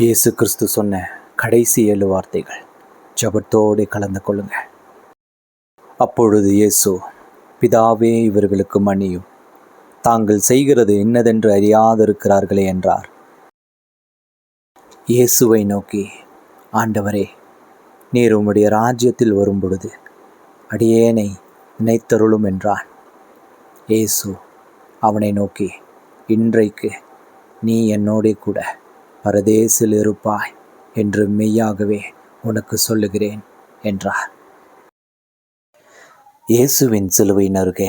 இயேசு கிறிஸ்து சொன்ன கடைசி 7 வார்த்தைகள் ஜெபத்தோடு கலந்து கொள்ளுங்க. அப்பொழுது இயேசு, பிதாவே, இவர்களுக்கு மன்னியும், தாங்கள் செய்கிறது இன்னதென்று அறியாதிருக்கிறார்களே என்றார். இயேசுவை நோக்கி, ஆண்டவரே, நீர் உம்முடைய ராஜ்யத்தில் வரும்பொழுது அடியேனை நினைத்தருளும் என்றான். இயேசு அவனை நோக்கி, இன்றைக்கு நீ என்னோடே கூட பரதேசில் இருப்பாய் என்று மெய்யாகவே உனக்கு சொல்லுகிறேன் என்றார். இயேசுவின் சிலுவையின் அருகே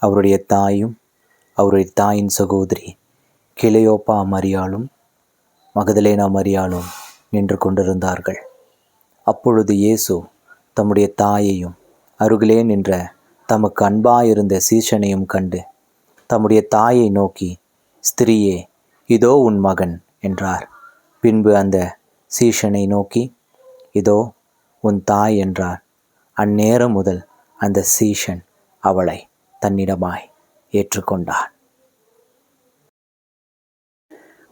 அவருடைய தாயும் அவருடைய தாயின் சகோதரி கிளையோப்பா மரியாளும் மகதலேனா மரியாளும் நின்று கொண்டிருந்தார்கள். அப்பொழுது இயேசு தம்முடைய தாயையும் அருகிலே நின்ற தமக்கு அன்பாயிருந்த சீஷனையும் கண்டு தம்முடைய தாயை நோக்கி, ஸ்திரீயே, இதோ உன் மகன் என்றார். பின்பு அந்த சீஷனை நோக்கி, இதோ உன் தாய் என்றார். அந்நேரம் முதல் அந்த சீஷன் அவளை தன்னிடமாய் ஏற்றுக்கொண்டான்.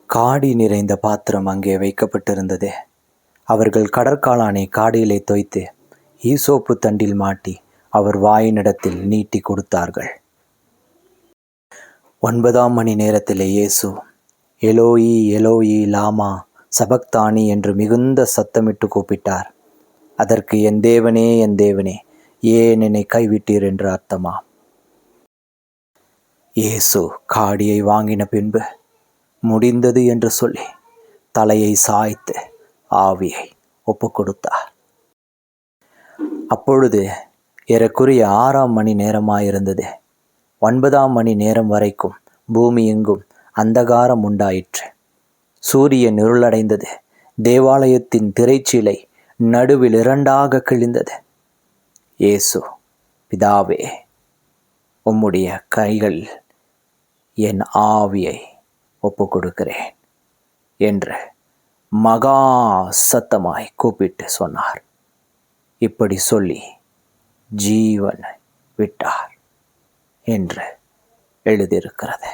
காடி நிறைந்த பாத்திரம் அங்கே வைக்கப்பட்டிருந்தது. அவர்கள் கடற்காளானை காடியிலே தோய்த்து ஈசோப்பு தண்டில் மாட்டி அவர் வாயினிடத்தில் நீட்டி கொடுத்தார்கள். 9ஆம் மணி நேரத்திலே இயேசு, எலோயி எலோயி லாமா சபக்தானி என்று மிகுந்த சத்தமிட்டு கூப்பிட்டார். அதற்கு, என் தேவனே, என் தேவனே, ஏன் என்னை கைவிட்டீர் என்று அர்த்தமாம். இயேசு காடியை வாங்கின பின்பு முடிந்தது என்று சொல்லி தலையை சாய்த்து ஆவியை ஒப்பு கொடுத்தார். அப்பொழுது ஏறக்குறைய 6ஆம் மணி நேரமாயிருந்தது. 9ஆம் மணி நேரம் வரைக்கும் பூமி எங்கும் அந்தகாரம் உண்டாயிற்று. சூரியன் இருளடைந்தது. தேவாலயத்தின் திரைச்சீலை நடுவில் 2ஆக கிழிந்தது. இயேசு, பிதாவே, உம்முடைய கைகள் என் ஆவியை ஒப்பு கொடுக்கிறேன் என்று மகா சத்தமாய் கூப்பிட்டு சொன்னார். இப்படி சொல்லி ஜீவன் விட்டார் என்று எழுதியிருக்கிறது.